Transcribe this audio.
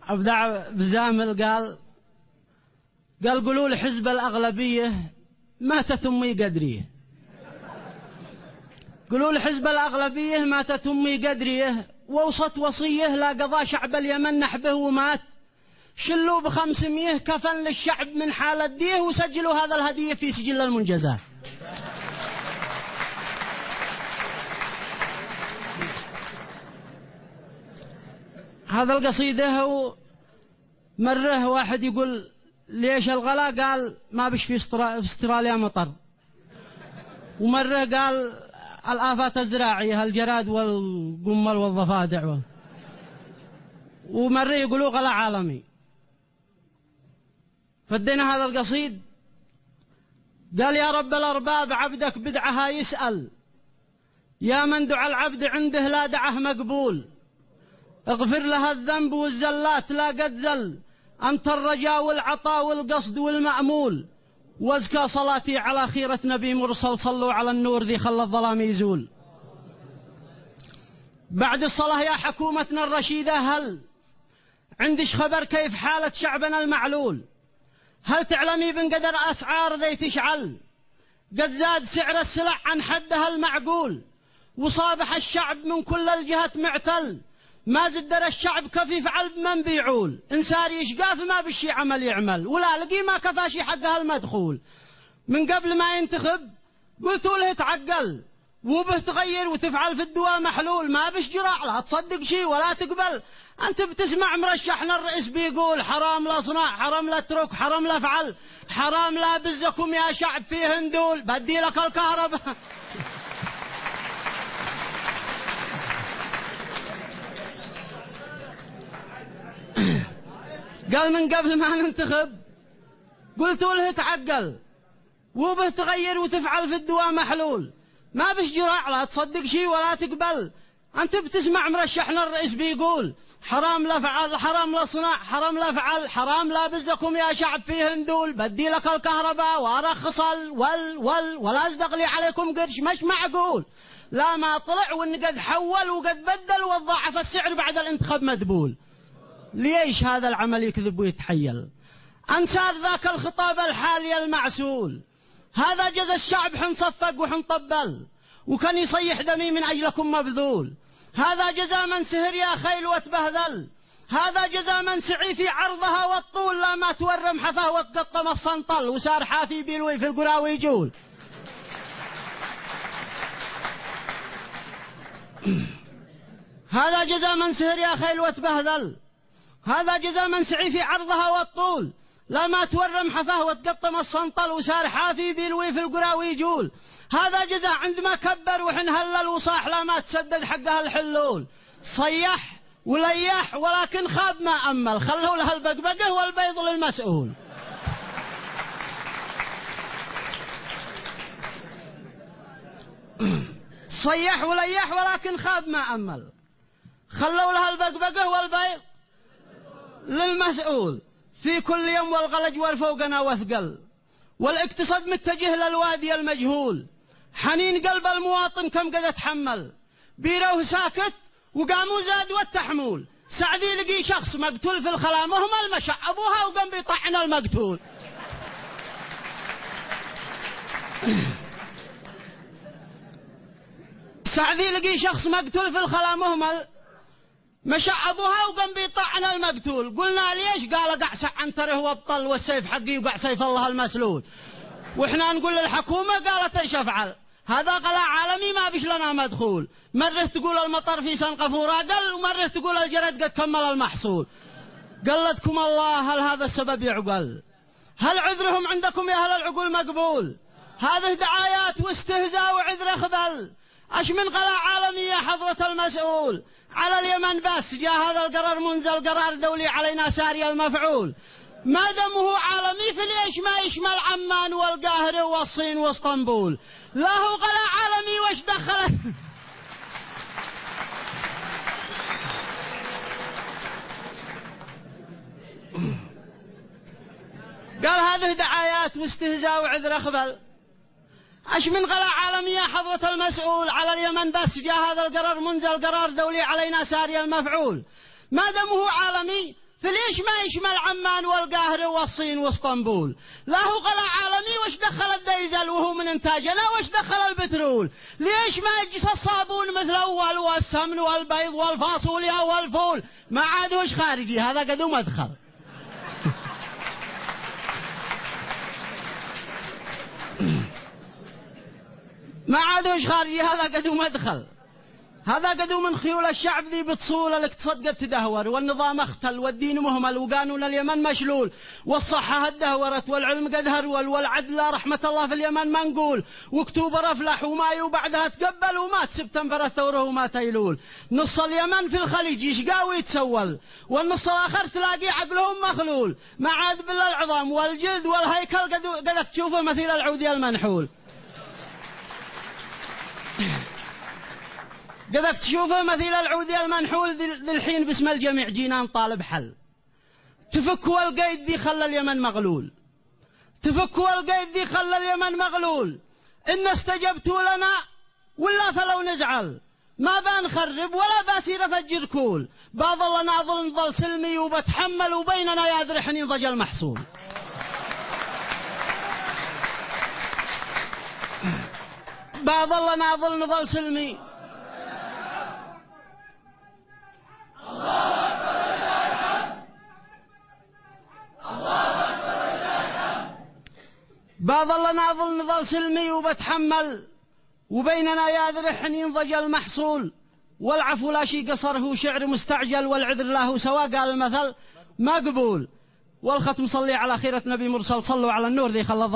أبدع بزامل قال قولوا لحزب الأغلبية ماتت أمي قدريه. قولوا لحزب الأغلبية ماتت أمي قدريه، ووصت وصيه لا قضى شعب اليمن نحبه ومات. شلوا ب500 كفن للشعب من حال الديه، وسجلوا هذا الهدية في سجل المنجزات. هذا القصيدة هو مره واحد يقول ليش الغلا؟ قال ما بش في استراليا مطر. ومره قال الآفات الزراعية الجراد والقمل والضفادع. ومره يقولوا غلا عالمي. فدينا هذا القصيد قال يا رب الأرباب عبدك بدعها يسأل، يا من دعا العبد عنده لا دعه مقبول. اغفر لها الذنب والزلات لا قد زل، أنت الرجاء والعطاء والقصد والمأمول. وازكى صلاتي على خيرة نبي مرسل، صلوا على النور ذي خلى الظلام يزول. بعد الصلاة يا حكومتنا الرشيدة، هل عندش خبر كيف حالة شعبنا المعلول؟ هل تعلمي بنقدر أسعار ذي تشعل؟ قد زاد سعر السلع عن حدها المعقول، وصابح الشعب من كل الجهات معتل. ما زدر الشعب كيف يفعل بمن بيعول، انسار يشقاف ما بشي عمل يعمل، ولا لقي ما كفاشي حقها المدخول. من قبل ما ينتخب قلتوا له تعقل، وبه تغير وتفعل في الدواء محلول. ما بش جراع لا تصدق شي ولا تقبل. انت بتسمع مرشحنا الرئيس بيقول حرام لا صنع، حرام لا اترك، حرام لا افعل، حرام لا بزكم يا شعب فيه هندول، بدي لك الكهرباء. قال من قبل ما ننتخب قلتوا له تعقل، وبه تغير وتفعل في الدواء محلول. ما بش جراع لا تصدق شي ولا تقبل. انت بتسمع مرشحنا الرئيس بيقول حرام لا فعل، حرام لا صنع، حرام لا فعل، حرام لا بزكم يا شعب فيه هندول، بدي لك الكهرباء وارخص ولا ازدق لي عليكم قرش. مش معقول. لا ما طلع وان قد حول وقد بدل وضاعف السعر بعد الانتخاب مدبول. ليش هذا العمل يكذب ويتحيل؟ أنسار ذاك الخطاب الحالي المعسول، هذا جزى الشعب حنصفق وحنطبل، وكان يصيح دمي من أجلكم مبذول. هذا جزى من سهر يا خيل وتبهذل، هذا جزى من سعي في عرضها والطول، لا ما تورم حفاه وتقطم الصنطل، وسار حافي بيلوي في القراوي يجول. هذا جزى من سهر يا خيل وتبهذل، هذا جزاء من سعي في عرضها والطول، لا ما تورم حفاه وتقطم الصنطل، وسار حافي بيلوي في القراوي يجول. هذا جزاء عندما كبر وحن هلل وصاح، لا ما تسدد حقها الحلول. صيح وليح ولكن خاب ما أمل، خلوا لها البقبقه والبيض للمسؤول. صيح وليح ولكن خاب ما أمل، خلوا لها البقبقه والبيض للمسؤول. في كل يوم والغلج والفوقنا وثقل، والاقتصاد متجه للوادي المجهول. حنين قلب المواطن كم قد اتحمل، بيروه ساكت وقاموا زاد والتحمول. سعدي لقي شخص مقتول في الخلا مهمل، مشى ابوها وقام بيطعن المقتول. سعدي لقي شخص مقتول في الخلا مهمل، مشى ابوها وقام بيطعن المقتول. قلنا ليش؟ قال قع عنتره وابطل، والسيف حقي وقع سيف الله المسلول. واحنا نقول للحكومه قالت ايش افعل؟ هذا قلع عالمي ما بيش لنا مدخول. مره تقول المطر في سنقفور اقل، ومره تقول الجرد قد كمل المحصول. قلتكم الله، هل هذا السبب يعقل؟ هل عذرهم عندكم يا اهل العقول مقبول؟ هذه دعايات واستهزاء وعذر خبل. اش من قلع عالمي يا حضرة المسؤول؟ على اليمن بس جاء هذا القرار منزل، قرار دولي علينا ساري المفعول. ما دمه عالمي فليش ما يشمل عمان والقاهرة والصين واسطنبول؟ لا هو قلع عالمي وش دخله؟ قال هذه دعايات واستهزاء وعذر خبل. اش من قلع عالمي يا حضرة المسؤول؟ على اليمن بس جاء هذا القرار منزل، قرار دولي علينا ساري المفعول. ما دمه عالمي فليش ما يشمل عمان والقاهرة والصين واسطنبول؟ لا هو غلاء عالمي، وش دخل الديزل وهو من انتاجنا؟ وش دخل البترول؟ ليش ما يجي الصابون مثل اول والسمن والبيض والفاصوليا والفول؟ ما عاد وش خارجي، هذا قدو مدخل. ما عاد وش خارجي، هذا قدو مدخل. هذا قدو من خيول الشعب ذي بتصول، الاقتصاد قد تدهور، والنظام اختل، والدين مهمل، وقانون اليمن مشلول، والصحة ادهورت، والعلم قد هرول، والعدل رحمة الله في اليمن ما نقول، واكتوبر افلح ومايو بعدها تقبل، ومات سبتمبر الثورة ومات ايلول. نص اليمن في الخليج يشقى ويتسول، والنص الاخر تلاقي عقلهم مخلول، ما عاد بالله العظام والجلد والهيكل قد تشوفه مثيل العودي المنحول. قدك تشوفه مثيل العودي المنحول. ذي الحين باسم الجميع جينا نطالب حل. تفكوا القيد ذي خلى اليمن مغلول، تفكوا القيد ذي خلى اليمن مغلول. إن استجبتوا لنا ولا فلو نزعل، ما بنخرب ولا باسير افجر كول، باظل ناظل نظل سلمي وبتحمل، وبيننا يا ذرحني ضج المحصول. باظل ناظل نظل سلمي. باظل ناظل نظل سلمي وبتحمل، وبيننا يا ذرحن ينضج المحصول. والعفو لا شي قصر، هو شعر مستعجل، والعذر له سوا، قال المثل مقبول. والختم صلي على خيرة نبي مرسل، صلوا على النور ذي خلى